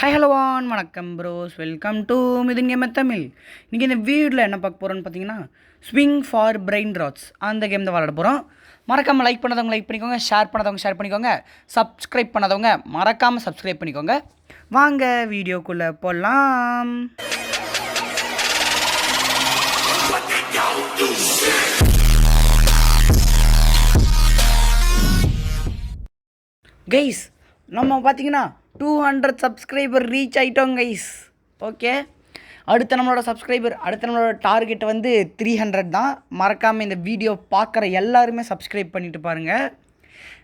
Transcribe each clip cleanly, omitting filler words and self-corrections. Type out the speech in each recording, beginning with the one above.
Hi hello வணக்கம் bros, welcome to Mithun game Tamil. இன்றைக்கி இந்த வீடியோவில் என்ன பார்க்க போகிறோன்னு பார்த்தீங்கன்னா, ஸ்விங் ஃபார் பிரெயின் ராட்ஸ் அந்த கேம் தான் விளாட போகிறோம். மறக்காமல் லைக் பண்ணாதவங்க லைக் பண்ணிக்கோங்க, ஷேர் பண்ணாதவங்க ஷேர் பண்ணிக்கோங்க, சப்ஸ்கிரைப் பண்ணாதவங்க மறக்காமல் சப்ஸ்கிரைப் பண்ணிக்கோங்க. வாங்க வீடியோக்குள்ளே போகலாம். கைஸ், நம்ம பார்த்தீங்கன்னா 200 சப்ஸ்கிரைபர் ரீச் ஆகிட்டோம் கைஸ். ஓகே, அடுத்த நம்மளோட டார்கெட் வந்து 300 தான். மறக்காமல் இந்த வீடியோ பார்க்குற எல்லாருமே சப்ஸ்கிரைப் பண்ணிட்டு பாருங்கள்.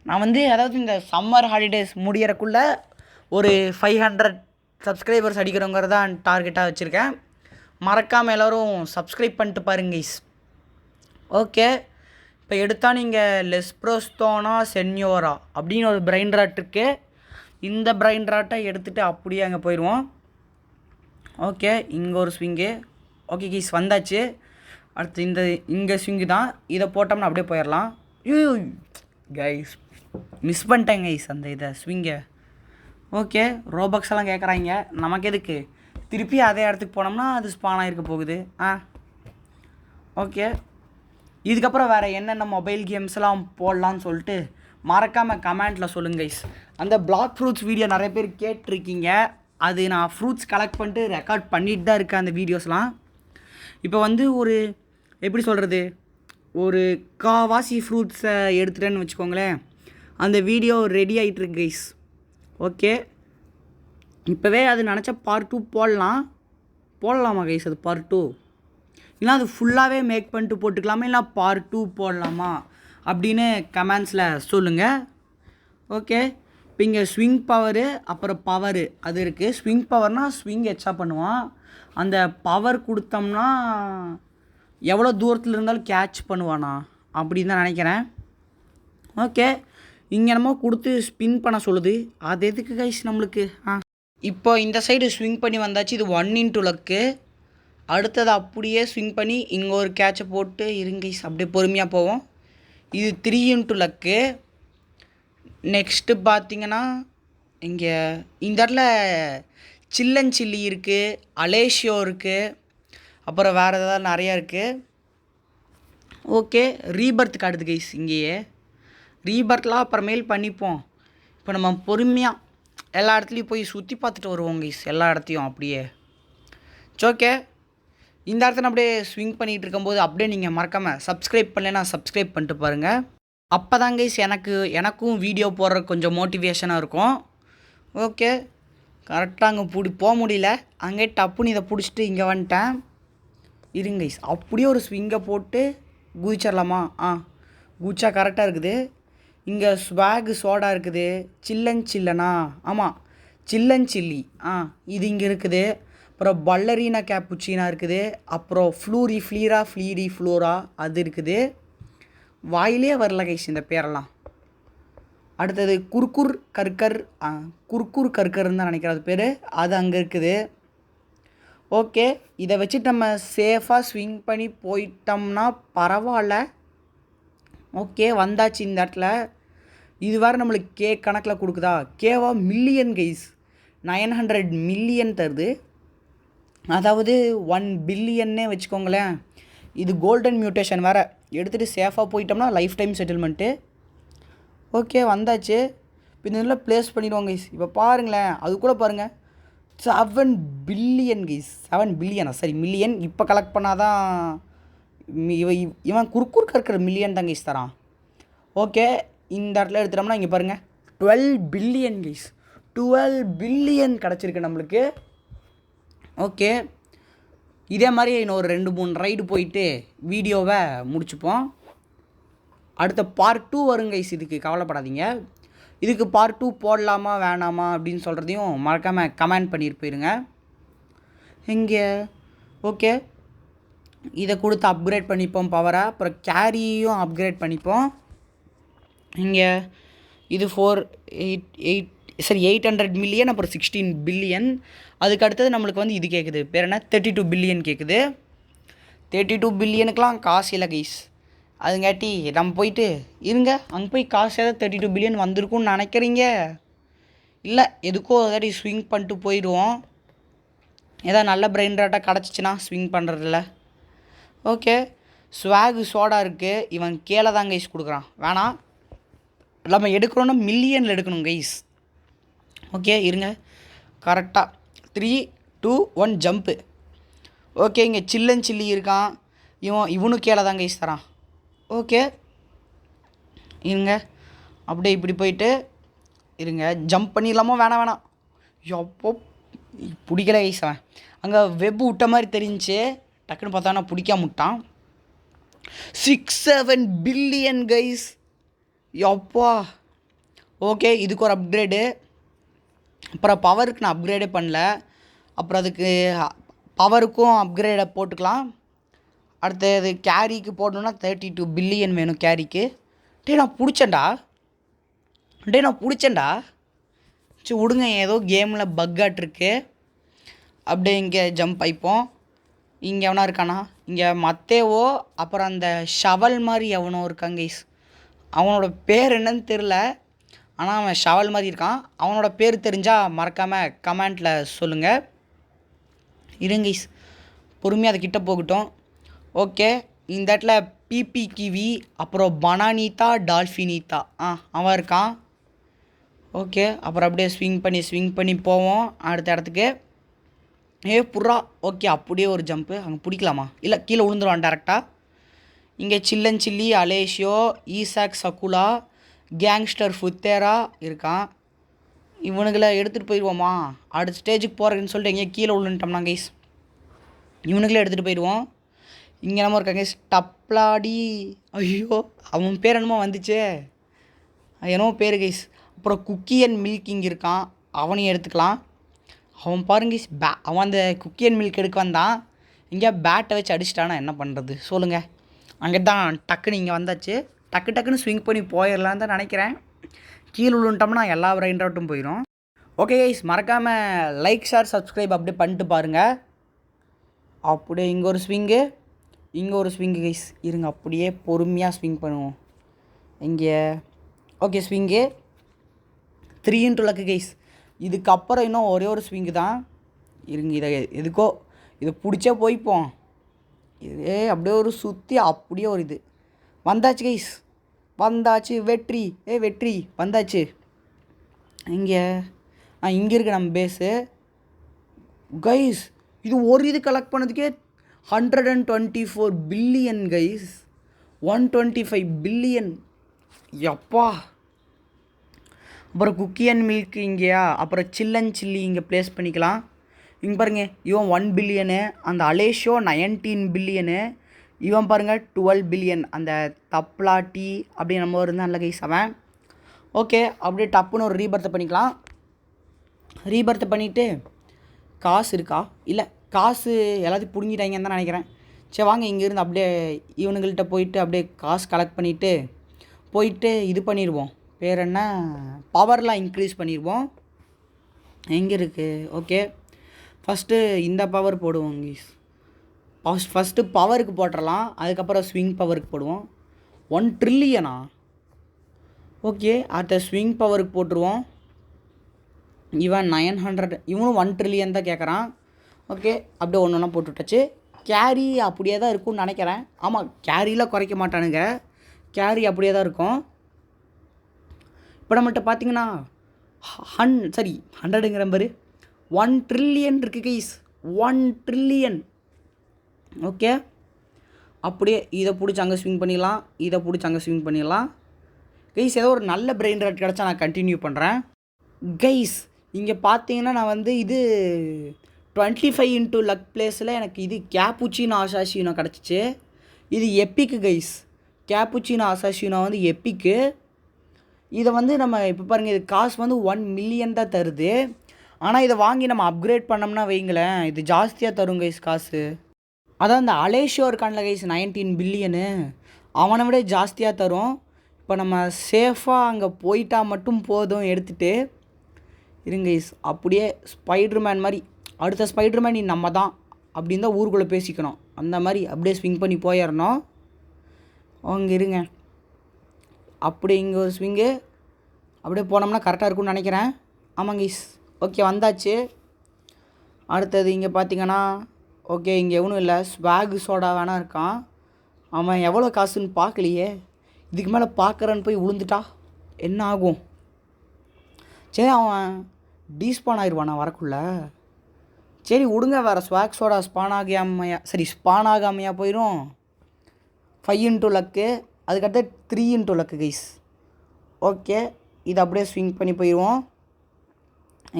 நான் வந்து அதாவது இந்த சம்மர் ஹாலிடேஸ் முடியறக்குள்ளே ஒரு 500 சப்ஸ்கிரைபர்ஸ் அடிக்கிறவங்க தான் டார்கெட்டாக வச்சுருக்கேன். மறக்காமல் எல்லோரும் சப்ஸ்கிரைப் பண்ணிட்டு பாருங்க கைஸ். ஓகே, இப்போ எடுத்தால் நீங்கள் லெஸ்ப்ரோஸ்தோனா சென்யோரா அப்படின்னு ஒரு பிரெயின் ராட் இருக்குது. இந்த பிரெயின் ராட்டை எடுத்துகிட்டு அப்படியே அங்கே போயிடுவோம். ஓகே, இங்கே ஒரு ஸ்விங்கு. ஓகே கைஸ், வந்தாச்சு. அடுத்து இங்கே ஸ்விங்கு தான். இதை போட்டோம்னா அப்படியே போயிடலாம். கைஸ், மிஸ் பண்ணிட்டேங்க கைஸ் அந்த ஸ்விங்கை. ஓகே, ரோபக்ஸ் எல்லாம் கேட்குறாங்க, நமக்கு எதுக்கு? திருப்பி அதே இடத்துக்கு போனோம்னா அது ஸ்பான் ஆகிருக்க போகுது. ஓகே, இதுக்கப்புறம் வேறு என்னென்ன மொபைல் கேம்ஸ்லாம் போடலான்னு சொல்லிட்டு மறக்காமல் கமெண்ட்டில் சொல்லுங்கள் கைஸ். அந்த பிளாக் ஃப்ரூட்ஸ் வீடியோ நிறைய பேர் கேட்டிருக்கீங்க. அது நான் ஃப்ரூட்ஸ் கலெக்ட் பண்ணிட்டு ரெக்கார்ட் பண்ணிட்டு தான் இருக்கேன் அந்த வீடியோஸ்லாம். இப்போ வந்து ஒரு எப்படி சொல்கிறது, ஒரு காவாசி ஃப்ரூட்ஸை எடுத்துட்டேன்னு வச்சுக்கோங்களேன். அந்த வீடியோ ரெடி ஆகிட்டுருக்கு கைஸ். ஓகே, இப்போவே அது நினச்சா பார்ட் 2 போடலாமா கைஸ்? அது பார்ட் 2 இல்லைனா அது ஃபுல்லாகவே மேக் பண்ணிட்டு போட்டுக்கலாமா, இல்லை பார்ட் 2 போடலாமா அப்படின்னு கமெண்ட்ஸில் சொல்லுங்கள். ஓகே, இப்போ இங்கே ஸ்விங் பவரு அப்புறம் பவரு அது இருக்குது. ஸ்விங் பவர்னால் ஸ்விங் எச்சா பண்ணுவான். அந்த பவர் கொடுத்தோம்னா எவ்வளோ தூரத்தில் இருந்தாலும் கேட்ச் பண்ணுவானா அப்படின்னு தான் நினைக்கிறேன். ஓகே, இங்கே என்னமோ கொடுத்து ஸ்பின் பண்ண சொல்லுது. அது எதுக்கு கைஸ் நம்மளுக்கு? இப்போ இந்த சைடு ஸ்விங் பண்ணி வந்தாச்சு. இது 1 into லக்கு. அடுத்தது அப்படியே ஸ்விங் பண்ணி இங்கே ஒரு கேட்சை போட்டு இருங்க கைஸ், அப்படியே பொறுமையாக போவோம். இது 3 into லக்கு. நெக்ஸ்ட்டு பார்த்தீங்கன்னா இங்கே இந்த இடத்துல சில்லன் சில்லி இருக்குது, அலேஷியோ இருக்குது, அப்புறம் வேறு ஏதாவது நிறையா இருக்குது. ஓகே, ரீபர்த் காட்டுது கைஸ். இங்கேயே ரீபர்த்லாம் அப்புறமேல் பண்ணிப்போம். இப்போ நம்ம பொறுமையாக எல்லா இடத்துலையும் போய் சுற்றி பார்த்துட்டு வருவோம் கைஸ், எல்லா இடத்தையும் அப்படியே. ஓகே, இந்த இடத்துல அப்படியே ஸ்விங் பண்ணிகிட்டு இருக்கும்போது அப்படியே நீங்கள் மறக்காமல் சப்ஸ்கிரைப் பண்ணலைன்னா சப்ஸ்கிரைப் பண்ணிட்டு பாருங்கள். அப்போ தான் கைஸ் எனக்கும் வீடியோ போடுற கொஞ்சம் மோட்டிவேஷனாக இருக்கும். ஓகே, கரெக்டாக அங்கே போக முடியல. அங்கே டப்புன்னு இதை பிடிச்சிட்டு இங்கே வந்துட்டேன். இருங்க கைஸ், அப்படியே ஒரு ஸ்விங்கை போட்டு குதிச்சிடலாமா? குதிச்சா கரெக்டாக இருக்குது. இங்கே ஸ்வாக் சோடா இருக்குது. சில்லனா? ஆமாம், சில்லன் சில்லி. இது இங்கே இருக்குது. அப்புறம் பல்லரினா கேப்புச்சினா இருக்குது. அப்புறம் ஃப்ளூரா அது இருக்குது. வாயிலே வரல கைஸ் இந்த பேரெல்லாம். அடுத்தது குர்குர் கர்கர்னு தான் நினைக்கிறேன் அது பேர். அது அங்கே இருக்குது. ஓகே, இதை வச்சுட்டு நம்ம சேஃபாக ஸ்விங் பண்ணி போயிட்டோம்னா பரவாயில்ல. ஓகே, வந்தாச்சு இந்த இடத்துல. இது வேறு நம்மளுக்கு கே கணக்கில் கொடுக்குதா? கேவா மில்லியன் கைஸ், 900 மில்லியன் தருது. அதாவது 1 பில்லியன்னே வச்சுக்கோங்களேன். இது கோல்டன் மியூட்டேஷன் வேறு. எடுத்துகிட்டு சேஃபாக போயிட்டோம்னா லைஃப் டைம் செட்டில்மெண்ட்டு. ஓகே, வந்தாச்சு. இப்போ இந்த இதில் ப்ளேஸ் பண்ணிடுவோம் கைஸ். இப்போ பாருங்களேன், அது கூட பாருங்கள் 7 பில்லியன் கைஸ். 7 பில்லியனா? சரி, மில்லியன். இப்போ கலெக்ட் பண்ணாதான் இவன் குறுக்குறுக்க இருக்கிற மில்லியன் தான் கைஸ் தரான். ஓகே, இந்த இடத்துல எடுத்துட்டோம்னா இங்கே பாருங்கள் 12 பில்லியன் கைஸ். 12 பில்லியன் கிடச்சிருக்கு நம்மளுக்கு. ஓகே, இதே மாதிரி இன்னும் ஒரு 2-3 ரைடு போயிட்டு வீடியோவை முடிச்சுப்போம். அடுத்த பார்ட் 2 வருங்க கைஸ், இதுக்கு கவலைப்படாதீங்க. இதுக்கு பார்ட் 2 போடலாமா வேணாமா அப்படின்னு சொல்கிறதையும் மறக்காமல் கமெண்ட் பண்ணிட்டு போயிருங்க. இங்கே ஓகே, இதை கொடுத்து அப்கிரேட் பண்ணிப்போம் பவரை. அப்புறம் கேரியும் அப்கிரேட் பண்ணிப்போம். இங்கே இது 800 மில்லியன், அப்புறம் 16 பில்லியன். அதுக்கு அடுத்தது நம்மளுக்கு வந்து இது கேட்குது, பேர் என்ன, 32 பில்லியன் கேட்குது. 32 பில்லியனுக்கெலாம் காசு இல்லை கைஸ். அதுங்காட்டி நம்ம போயிட்டு இருங்க, அங்கே போய் காசு ஏதாவது 32 பில்லியன் வந்திருக்குன்னு நினைக்கிறீங்க. இல்லை எதுக்கோ ஒரு தாட்டி ஸ்விங் பண்ணிட்டு போயிடுவோம். ஏதாவது நல்ல பிரெயின் ராட்டாக கிடச்சிச்சின்னா ஸ்விங் பண்ணுறதில்ல. ஓகே, ஸ்வாகு சோடா இருக்குது. இவன் கீழே தான் கைஸ் கொடுக்குறான். வேணாம், நம்ம எடுக்கிறோன்னா மில்லியனில் எடுக்கணும் கைஸ். ஓகே இருங்க, கரெக்டாக 3 2 1 ஜம்ப்பு. ஓகே, இங்கே சில்லன் சில்லி இருக்கான். இவனும் கீழே தான் கைஸ் தரான். ஓகே இருங்க, அப்படியே இப்படி போயிட்டு இருங்க, ஜம்ப் பண்ணிடலாமோ? வேணாம். எப்போ பிடிக்கல கைஸ். அவன் அங்கே வெப் விட்ட மாதிரி தெரிஞ்சு டக்குன்னு பார்த்தா நான் பிடிக்காம விட்டான். 6-7 பில்லியன் கைஸ். எப்பா ஓகே, இதுக்கு ஒரு அப்கிரேடு. அப்புறம் பவருக்கு நான் அப்கிரேடே பண்ணல. அப்புறம் அதுக்கு பவருக்கும் அப்கிரேடை போட்டுக்கலாம். அடுத்தது கேரிக்கு போடணுன்னா 32 பில்லியன் வேணும் கேரிக்கு. நான் பிடிச்சேன்டா. சரி விடுங்க, ஏதோ கேமில் பக்காட்டிருக்கு. அப்படியே இங்கே ஜம்ப் ஆயிப்போம். இங்கே எவனா இருக்கானா? இங்கே மத்தேவோ, அப்புறம் அந்த ஷவல் மாதிரி எவனோ இருக்காங்க கைஸ். அவனோட பேர் என்னன்னு தெரில, ஆனால் அவன் ஷவல் மாதிரி இருக்கான். அவனோட பேர் தெரிஞ்சால் மறக்காமல் கமெண்ட்டில் சொல்லுங்கள். இருங்க கைஸ், பொறுமையாக அது கிட்ட போகட்டும். ஓகே, இந்த இடத்துல பிபி கிவி, அப்புறம் பனானீத்தா டால்ஃபினீத்தா அவன் இருக்கான். ஓகே, அப்புறம் அப்படியே ஸ்விங் பண்ணி போவோம் அடுத்த இடத்துக்கு. புறா. ஓகே, அப்படியே ஒரு ஜம்ப்பு. அங்கே பிடிக்கலாமா? இல்லை, கீழே விழுந்துருவான் டேரெக்டாக. இங்கே சில்லன் சில்லி, அலேஷியோ, ஈசாக் சக்குலா, கேங்ஸ்டர் ஃபுத்தேரா இருக்கான். இவனுங்களை எடுத்துகிட்டு போயிடுவோமா? அடுத்த ஸ்டேஜுக்கு போகிறேன்னு சொல்லிட்டு எங்கேயோ கீழே விழுந்துட்டோம்னா கைஸ், இவனுங்களே எடுத்துகிட்டு போயிடுவோம். இங்கே நம்ம இருக்காங்க டப்ளாடி. ஐயோ, அவன் பேர் என்னமோ வந்துச்சே, என்னமோ பேர் கைஸ். அப்புறம் குக்கி அண்ட் மில்க் இங்கே இருக்கான், அவனையும் எடுத்துக்கலாம். அவன் பாருங்க அவன் அந்த குக்கி அண்ட் மில்க் எடுக்க வந்தான். இங்கே பேட்டை வச்சு அடிச்சிட்டானா என்ன பண்ணுறது சொல்லுங்கள். அங்கே தான் டக்குன்னு இங்கே வந்தாச்சு. டக்குன்னு ஸ்விங் பண்ணி போயிடலான்னு தான் நினைக்கிறேன். கீழே விழுந்துட்டோம்னா எல்லா பிரெயின் ராட்டும் போயிடும். ஓகே கைஸ், மறக்காமல் லைக் ஷேர் சப்ஸ்கிரைப் அப்படியே பண்ணிட்டு பாருங்கள். அப்படியே இங்கே ஒரு ஸ்விங்கு கைஸ். இருங்க, அப்படியே பொறுமையாக ஸ்விங் பண்ணுவோம். இங்கே okay, swing 3 into luck guys. இதுக்கப்புறம் இன்னும் ஒரே ஒரு ஸ்விங்கு தான். இருங்க, எதுக்கோ இதை பிடிச்சே போய்ப்போம். இதே அப்படியே ஒரு சுற்றி அப்படியே ஒரு இது வந்தாச்சு கைஸ். வெற்றி வந்தாச்சு. இங்கே இங்கே இருக்குது நம்ம பேஸு கைஸ். இது ஒரு இது கலெக்ட் பண்ணதுக்கே 124 பில்லியன் கைஸ். 125 பில்லியன். எப்பா. அப்புறம் குக்கி அண்ட் மில்க் இங்கேயா, அப்புறம் சில்லன் சில்லி இங்கே ப்ளேஸ் பண்ணிக்கலாம். இங்கே பாருங்கள், இவன் 1 பில்லியனு, அந்த அலேஷோ 19 பில்லியனு, இவன் பாருங்கள் 12 பில்லியன். அந்த தப்லாட்டி அப்படி நம்ம இருந்தால் நல்ல கைஸ் அவன். ஓகே, அப்படியே டப்புன்னு ஒரு ரீபர்த்தை பண்ணிக்கலாம். ரீபர்த்தை பண்ணிவிட்டு காசு இருக்கா? இல்லை, காசு எல்லாத்தையும் பிடுங்கிட்டாங்கன்னு தான் நினைக்கிறேன். சரி வாங்க, இங்கேருந்து அப்படியே இவனுங்கள்கிட்ட போயிட்டு அப்படியே காசு கலெக்ட் பண்ணிவிட்டு போயிட்டு இது பண்ணிடுவோம். பேர் என்ன, பவர்லாம் இன்க்ரீஸ் பண்ணிடுவோம். எங்கே இருக்குது? ஓகே, ஃபஸ்ட்டு இந்த பவர் போடுவோம் கைஸ். ஃபஸ்ட்டு பவருக்கு போட்டுடலாம், அதுக்கப்புறம் ஸ்விங் பவருக்கு போடுவோம். 1 ட்ரில்லியனா? ஓகே, அடுத்த ஸ்விங் பவருக்கு போட்டுருவோம். இவன் 900, இவனும் 1 ட்ரில்லியன் தான் கேட்குறான். ஓகே, அப்படியே ஒன்று ஒன்றா போட்டுவிட்டாச்சு. கேரி அப்படியே தான் இருக்கும்னு நினைக்கிறேன். ஆமாம், கேரியில் குறைக்க மாட்டானுங்க, கேரி அப்படியே தான் இருக்கும். இப்போ நம்மகிட்ட பார்த்தீங்கன்னா 100ங்கிற மாதிரி 1 ட்ரில்லியன் இருக்குது கைஸ். 1 ட்ரில்லியன். ஓகே, அப்படியே இதை பிடிச்சி அங்கே ஸ்விங் பண்ணிடலாம். கைஸ், ஏதோ ஒரு நல்ல பிரெயின் ராட் கிடச்சா நான் கண்டினியூ பண்ணுறேன். கைஸ், இங்கே பார்த்தீங்கன்னா நான் வந்து இது 25 into லக் பிளேஸில் எனக்கு இது கேப்புச்சினோ அசாசினோ கிடச்சிச்சு. இது எப்பிக்கு கைஸ். கேப்புச்சினோ அசாசினோ வந்து எப்பிக்கு. இதை வந்து நம்ம இப்போ பாருங்கள், இது காசு வந்து 1 மில்லியன் தான் தருது. ஆனால் இதை வாங்கி நம்ம அப்கிரேட் பண்ணோம்னா வைங்களேன், இது ஜாஸ்தியாக தரும் கைஸ் காசு. அதான் அந்த அலேஷியோ இருக்கான்ல கைஸ், 19 பில்லியனு, அவனை விட ஜாஸ்தியாக தரும். இப்போ நம்ம சேஃபாக அங்கே போயிட்டா மட்டும் போதும் எடுத்துகிட்டு இருங்க கைஸ். அப்படியே ஸ்பைடர்மேன் மாதிரி, அடுத்த ஸ்பைடர்மேன் நம்ம தான் அப்படின்னு தான் ஊருக்குள்ளே பேசிக்கணும். அந்த மாதிரி அப்படியே ஸ்விங் பண்ணி போயிடணும். அவங்க இருங்க, அப்படியே இங்கே ஒரு ஸ்விங்கு அப்படியே போனோம்னா கரெக்டாக இருக்கும்னு நினைக்கிறேன். ஆமாங்க கைஸ். ஓகே வந்தாச்சு. அடுத்தது இங்கே பார்த்தீங்கன்னா ஓகே இங்கே எவனும் இல்லை. ஸ்வாக் சோடா வேணா இருக்கான். அவன் எவ்வளோ காசுன்னு பார்க்கலையே. இதுக்கு மேலே பார்க்குறன்னு போய் விழுந்துட்டா என்ன ஆகும்? சரி அவன் டீஸ்பான் ஆயிடுவானா வரக்குள்ள? சரி விடுங்க, வேறு ஸ்வாக் சோடா ஸ்பான் ஆகாமையா போயிடும். 5 இன்ட்டு லக்கு, அதுக்கடுத்து 3 இன்ட்டு லக்கு கைஸ். ஓகே இது அப்படியே ஸ்விங் பண்ணி போயிடுவோம்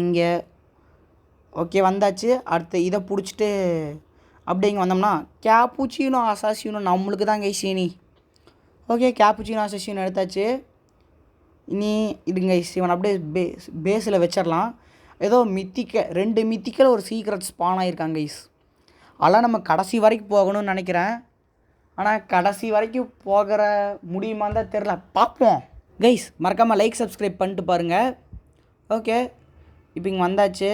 இங்கே. ஓகே வந்தாச்சு. அடுத்து இதை பிடிச்சிட்டு அப்படியே இங்கே வந்தோம்னா கேப்புச்சினோ அசாசினோ நம்மளுக்கு தான் கைஸ் இனி. ஓகே கேப்புச்சினோ அசாசினோ எடுத்தாச்சு. இனி இதுங்க இவன் அப்படியே பேஸில் வச்சிடலாம். ஏதோ 2 மித்திக்கில் ஒரு சீக்ரெட் ஸ்பான் ஆகிருக்காங்க கைஸ். அதெல்லாம் நம்ம கடைசி வரைக்கும் போகணும்னு நினைக்கிறேன். ஆனால் கடைசி வரைக்கும் போகிற முடியுமான்னு தான் தெரில, பார்ப்போம் கைஸ். மறக்காமல் லைக் சப்ஸ்கிரைப் பண்ணிட்டு பாருங்கள். ஓகே இப்போ இங்கே வந்தாச்சு.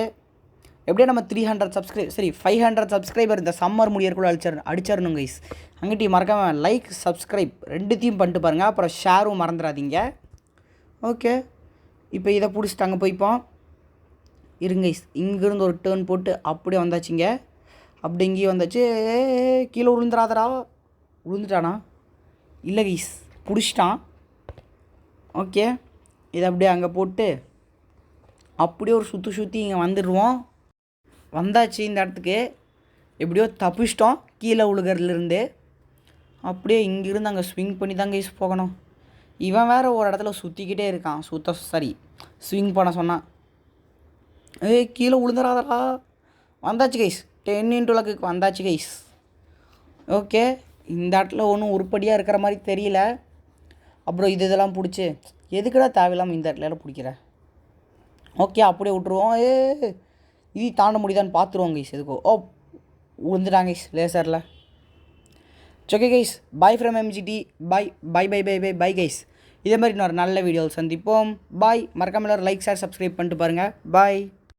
எப்படியே நம்ம 500 சப்ஸ்கிரைபர் இந்த சம்மர் முடியறக்குள்ள அடிச்சிடணும் கைஸ். அங்கிட்டி மறக்காமல் லைக் சப்ஸ்கிரைப் ரெண்டுத்தையும் பண்ணிட்டு பாருங்கள். அப்புறம் ஷேரும் மறந்துடாதீங்க. ஓகே இப்போ இதை பிடிச்சிட்டு அங்கே போய்ப்போம் இருங்க கைஸ். இங்கேருந்து ஒரு டேர்ன் போட்டு அப்படியே வந்தாச்சுங்க. அப்படி இங்கேயும் வந்தாச்சு. கீழே விழுந்துட்டானா? இல்லை கைஸ் பிடிச்சிட்டான். ஓகே இதை அப்படியே அங்கே போட்டு அப்படியே ஒரு சுற்றி இங்கே வந்துடுவோம். வந்தாச்சு இந்த இடத்துக்கு. எப்படியோ தப்பிச்சிட்டோம் கீழே விழுகிறதுலேருந்து. அப்படியே இங்கேருந்து அங்கே ஸ்விங் பண்ணி தான் கைஸ் போகணும். இவன் வேறு ஒரு இடத்துல சுற்றிக்கிட்டே இருக்கான். ஸ்விங் பண்ண சொன்னான். கீழே விழுந்துடாதடா. வந்தாச்சு கைஸ். 10 இன்ட்டு லக்குக்கு வந்தாச்சு கைஸ். ஓகே இந்த இடத்துல ஒன்றும் உருப்படியாக இருக்கிற மாதிரி தெரியல. அப்புறம் இதெல்லாம் பிடிச்சி எதுக்குடா தேவையில்லாமல் இந்த இடத்துல பிடிக்கிற? ஓகே அப்படியே விட்ருவோம். இது தாண்ட முடியுதான்னு பார்த்துருவோம் கைஸ். எதுக்கோ விழுந்துட்டாங்க கைஸ் லேசரில். Okay guys bye from MGT. Bye guys. இதே மாதிரி இன்னொரு நல்ல வீடியோவில் சந்திப்போம். பாய். மறக்காமல் லைக் ஷேர் சப்ஸ்கிரைப் பண்ணிட்டு பாருங்கள். பாய்.